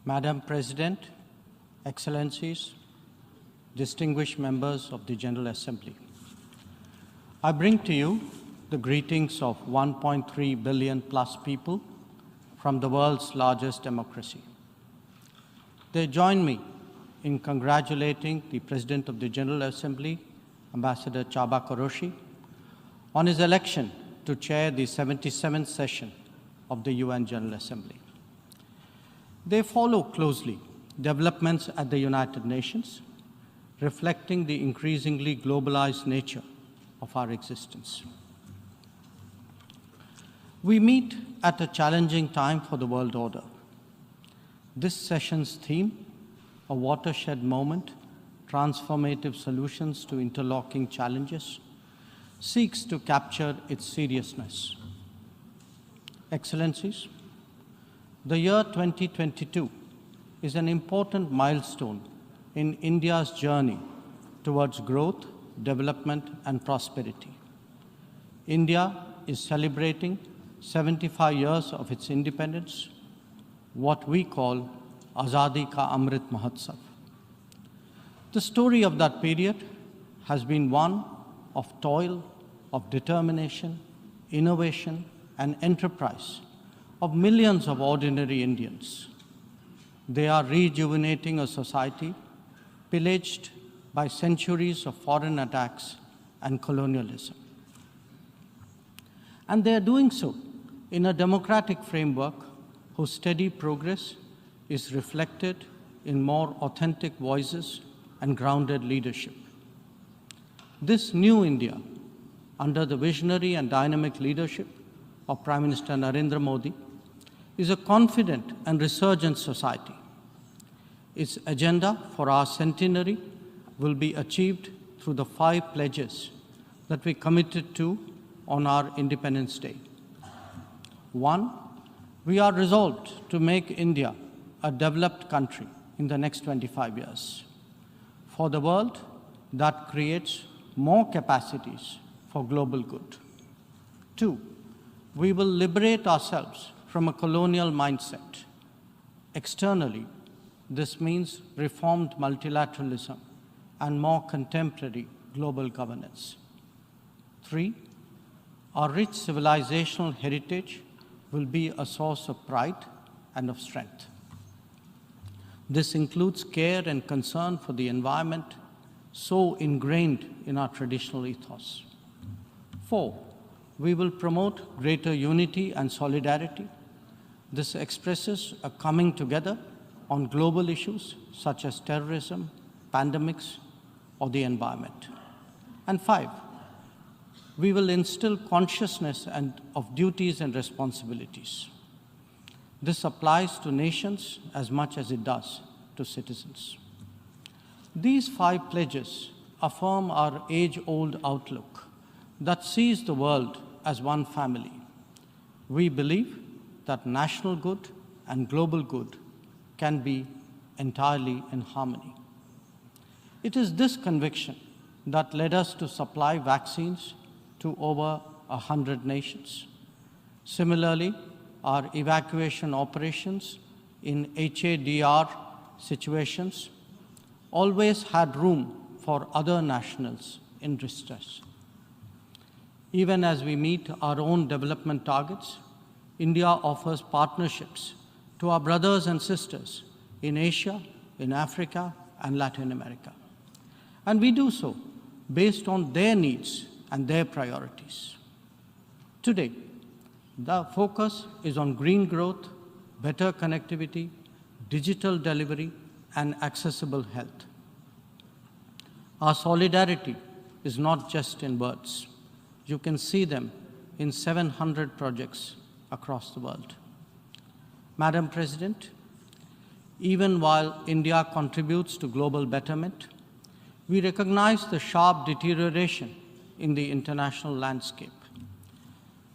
Madam President, Excellencies, distinguished members of the General Assembly, I bring to you the greetings of 1.3 billion plus people from the world's largest democracy. They join me in congratulating the President of the General Assembly, Ambassador Csaba Kőrösi, on his election to chair the 77th session of the UN General Assembly. They follow closely developments at the United Nations, reflecting the increasingly globalized nature of our existence. We meet at a challenging time for the world order. This session's theme, a watershed moment, transformative solutions to interlocking challenges, seeks to capture its seriousness. Excellencies, the year 2022 is an important milestone in India's journey towards growth, development, and prosperity. India is celebrating 75 years of its independence, what we call Azadi Ka Amrit Mahotsav. The story of that period has been one of toil, of determination, innovation, and enterprise of millions of ordinary Indians. They are rejuvenating a society pillaged by centuries of foreign attacks and colonialism. And they are doing so in a democratic framework whose steady progress is reflected in more authentic voices and grounded leadership. This new India, under the visionary and dynamic leadership of Prime Minister Narendra Modi, is a confident and resurgent society. Its agenda for our centenary will be achieved through the 5 pledges that we committed to on our Independence Day. 1, we are resolved to make India a developed country in the next 25 years. For the world, that creates more capacities for global good. 2, we will liberate ourselves from a colonial mindset. Externally, this means reformed multilateralism and more contemporary global governance. 3, our rich civilizational heritage will be a source of pride and of strength. This includes care and concern for the environment, so ingrained in our traditional ethos. 4, we will promote greater unity and solidarity. This expresses a coming together on global issues such as terrorism, pandemics, or the environment. And 5, we will instill consciousness of duties and responsibilities. This applies to nations as much as it does to citizens. These 5 pledges affirm our age-old outlook that sees the world as one family. We believe that national good and global good can be entirely in harmony. It is this conviction that led us to supply vaccines to over 100 nations. Similarly, our evacuation operations in HADR situations always had room for other nationals in distress. Even as we meet our own development targets, India offers partnerships to our brothers and sisters in Asia, in Africa, and Latin America. And we do so based on their needs and their priorities. Today, the focus is on green growth, better connectivity, digital delivery, and accessible health. Our solidarity is not just in words. You can see them in 700 projects across the world. Madam President, even while India contributes to global betterment, we recognize the sharp deterioration in the international landscape.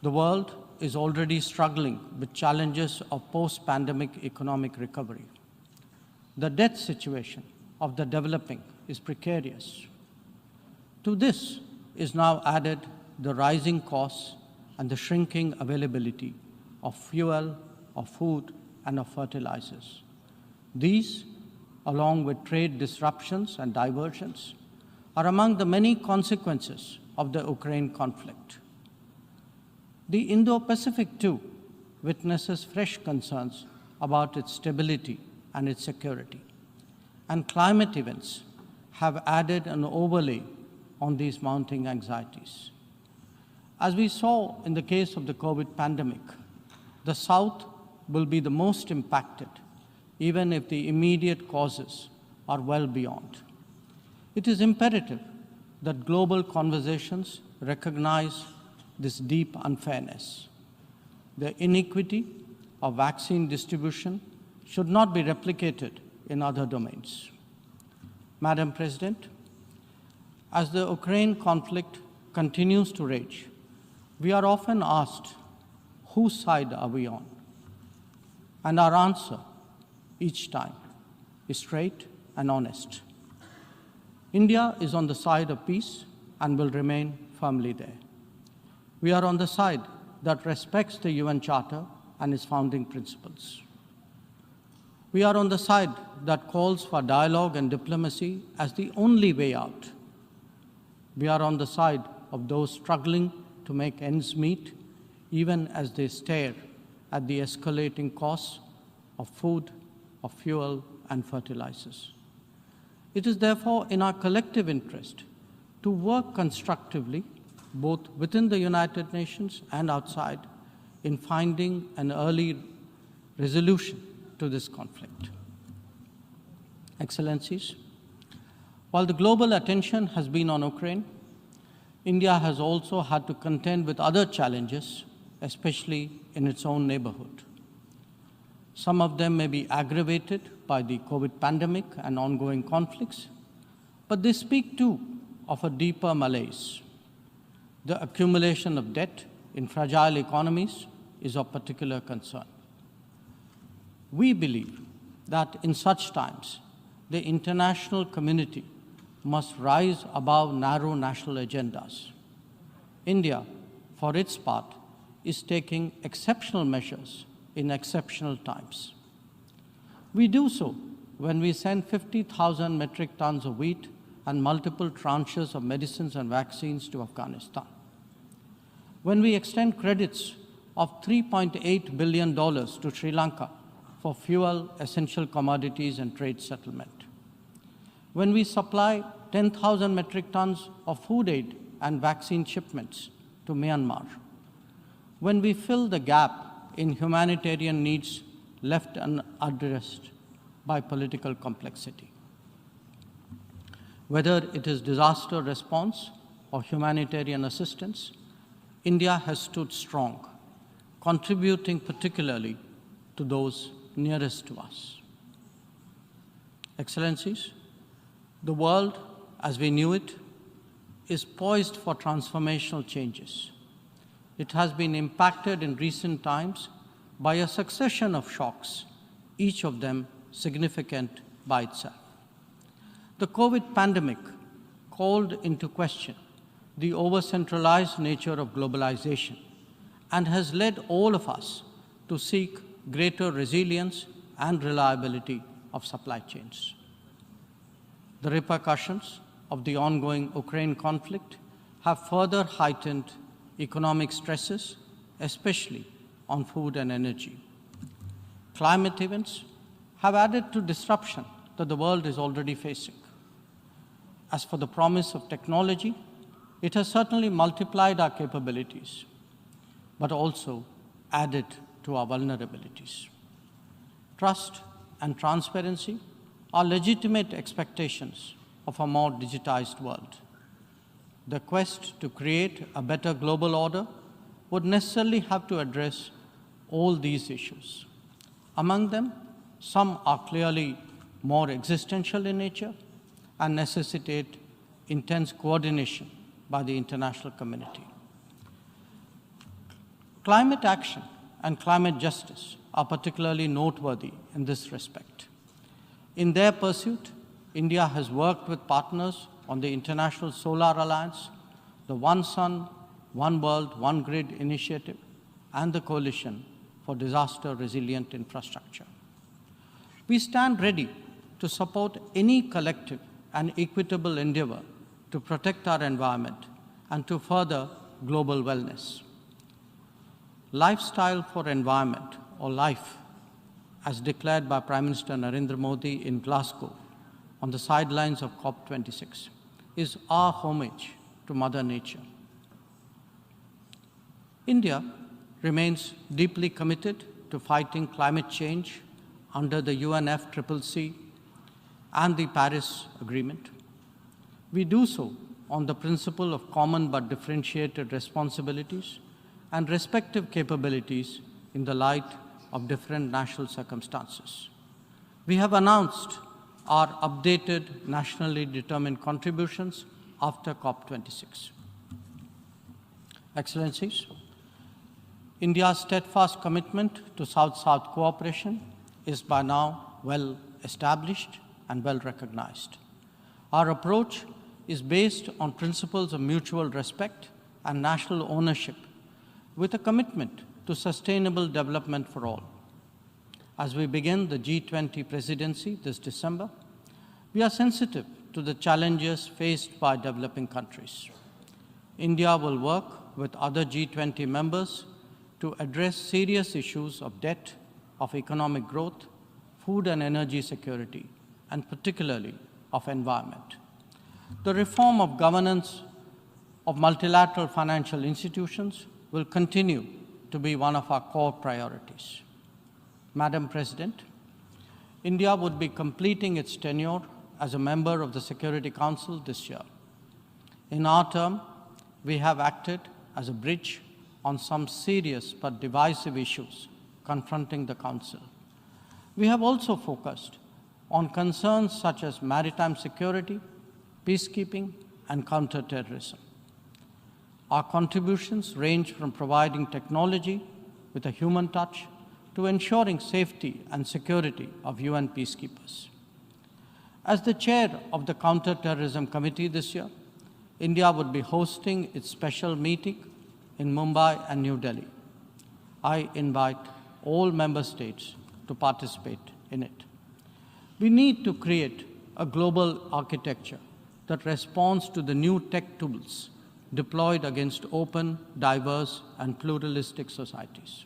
The world is already struggling with challenges of post-pandemic economic recovery. The debt situation of the developing is precarious. To this is now added the rising costs and the shrinking availability of fuel, of food, and of fertilizers. These, along with trade disruptions and diversions, are among the many consequences of the Ukraine conflict. The Indo-Pacific, too, witnesses fresh concerns about its stability and its security, and climate events have added an overlay on these mounting anxieties. As we saw in the case of the COVID pandemic, the South will be the most impacted, even if the immediate causes are well beyond. It is imperative that global conversations recognize this deep unfairness. The inequity of vaccine distribution should not be replicated in other domains. Madam President, as the Ukraine conflict continues to rage, we are often asked, whose side are we on? And our answer each time is straight and honest. India is on the side of peace and will remain firmly there. We are on the side that respects the UN Charter and its founding principles. We are on the side that calls for dialogue and diplomacy as the only way out. We are on the side of those struggling to make ends meet, even as they stare at the escalating costs of food, of fuel, and fertilizers. It is therefore in our collective interest to work constructively, both within the United Nations and outside, in finding an early resolution to this conflict. Excellencies, while the global attention has been on Ukraine, India has also had to contend with other challenges, especially in its own neighborhood. Some of them may be aggravated by the COVID pandemic and ongoing conflicts, but they speak too of a deeper malaise. The accumulation of debt in fragile economies is of particular concern. We believe that in such times, the international community must rise above narrow national agendas. India, for its part, is taking exceptional measures in exceptional times. We do so when we send 50,000 metric tons of wheat and multiple tranches of medicines and vaccines to Afghanistan. When we extend credits of $3.8 billion to Sri Lanka for fuel, essential commodities, and trade settlement. When we supply 10,000 metric tons of food aid and vaccine shipments to Myanmar. When we fill the gap in humanitarian needs left unaddressed by political complexity. Whether it is disaster response or humanitarian assistance, India has stood strong, contributing particularly to those nearest to us. Excellencies, the world, as we knew it, is poised for transformational changes. It has been impacted in recent times by a succession of shocks, each of them significant by itself. The COVID pandemic called into question the over-centralized nature of globalization and has led all of us to seek greater resilience and reliability of supply chains. The repercussions of the ongoing Ukraine conflict have further heightened economic stresses, especially on food and energy. Climate events have added to disruption that the world is already facing. As for the promise of technology, it has certainly multiplied our capabilities, but also added to our vulnerabilities. Trust and transparency are legitimate expectations of a more digitized world. The quest to create a better global order would necessarily have to address all these issues. Among them, some are clearly more existential in nature and necessitate intense coordination by the international community. Climate action and climate justice are particularly noteworthy in this respect. In their pursuit, India has worked with partners on the International Solar Alliance, the One Sun, One World, One Grid initiative, and the Coalition for Disaster Resilient Infrastructure. We stand ready to support any collective and equitable endeavor to protect our environment and to further global wellness. Lifestyle for environment, or LIFE, as declared by Prime Minister Narendra Modi in Glasgow on the sidelines of COP26, is our homage to Mother Nature. India remains deeply committed to fighting climate change under the UNFCCC and the Paris Agreement. We do so on the principle of common but differentiated responsibilities and respective capabilities in the light of different national circumstances. We have announced our updated nationally determined contributions after COP26. Excellencies, India's steadfast commitment to South-South cooperation is by now well established and well recognized. Our approach is based on principles of mutual respect and national ownership, with a commitment to sustainable development for all. As we begin the G20 presidency this December, we are sensitive to the challenges faced by developing countries. India will work with other G20 members to address serious issues of debt, of economic growth, food and energy security, and particularly of environment. The reform of governance of multilateral financial institutions will continue to be one of our core priorities. Madam President, India would be completing its tenure as a member of the Security Council this year. In our term, we have acted as a bridge on some serious but divisive issues confronting the Council. We have also focused on concerns such as maritime security, peacekeeping, and counterterrorism. Our contributions range from providing technology with a human touch to ensuring safety and security of UN peacekeepers. As the chair of the Counterterrorism Committee this year, India would be hosting its special meeting in Mumbai and New Delhi. I invite all member states to participate in it. We need to create a global architecture that responds to the new tech tools deployed against open, diverse, and pluralistic societies.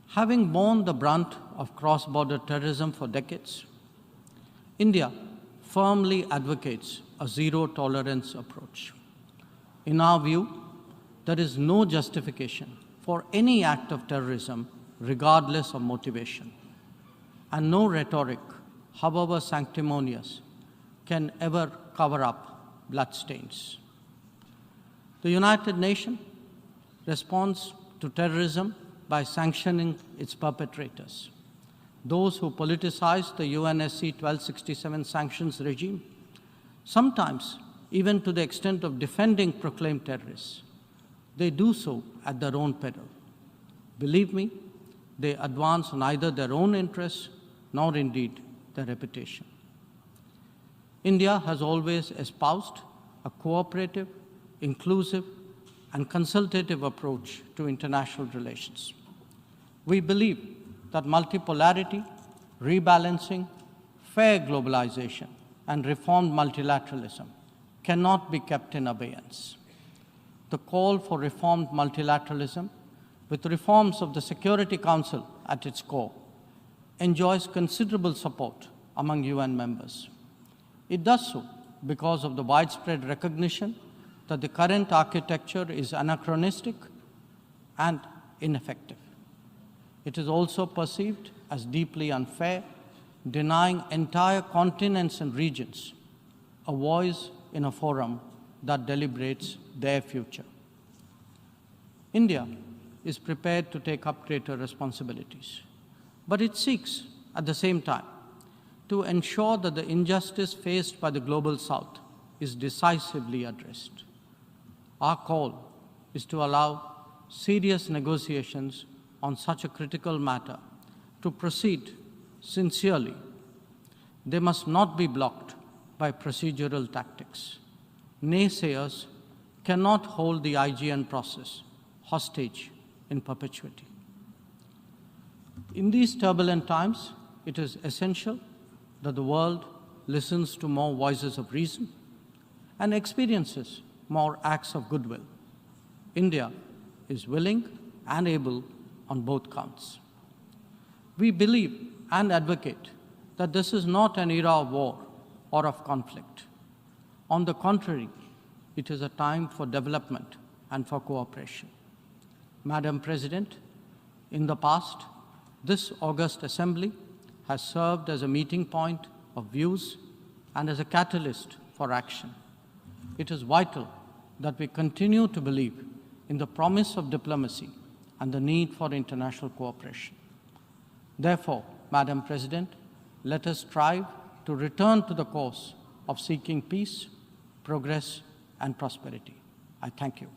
Having borne the brunt of cross-border terrorism for decades, India firmly advocates a zero-tolerance approach. In our view, there is no justification for any act of terrorism regardless of motivation, and no rhetoric, however sanctimonious, can ever cover up bloodstains. The United Nations responds to terrorism by sanctioning its perpetrators. Those who politicize the UNSC 1267 sanctions regime, sometimes even to the extent of defending proclaimed terrorists, they do so at their own peril. Believe me, they advance neither their own interests nor indeed their reputation. India has always espoused a cooperative, inclusive, and consultative approach to international relations. We believe that multipolarity, rebalancing, fair globalization, and reformed multilateralism cannot be kept in abeyance. The call for reformed multilateralism, with reforms of the Security Council at its core, enjoys considerable support among UN members. It does so because of the widespread recognition that the current architecture is anachronistic and ineffective. It is also perceived as deeply unfair, denying entire continents and regions a voice in a forum that deliberates their future. India is prepared to take up greater responsibilities, but it seeks, at the same time, to ensure that the injustice faced by the Global South is decisively addressed. Our call is to allow serious negotiations on such a critical matter to proceed sincerely. They must not be blocked by procedural tactics. Naysayers cannot hold the IGN process hostage in perpetuity. In these turbulent times, it is essential that the world listens to more voices of reason and experiences more acts of goodwill. India is willing and able on both counts. We believe and advocate that this is not an era of war or of conflict. On the contrary, it is a time for development and for cooperation. Madam President, in the past, this august assembly has served as a meeting point of views and as a catalyst for action. It is vital that we continue to believe in the promise of diplomacy and the need for international cooperation. Therefore, Madam President, let us strive to return to the course of seeking peace, progress, and prosperity. I thank you.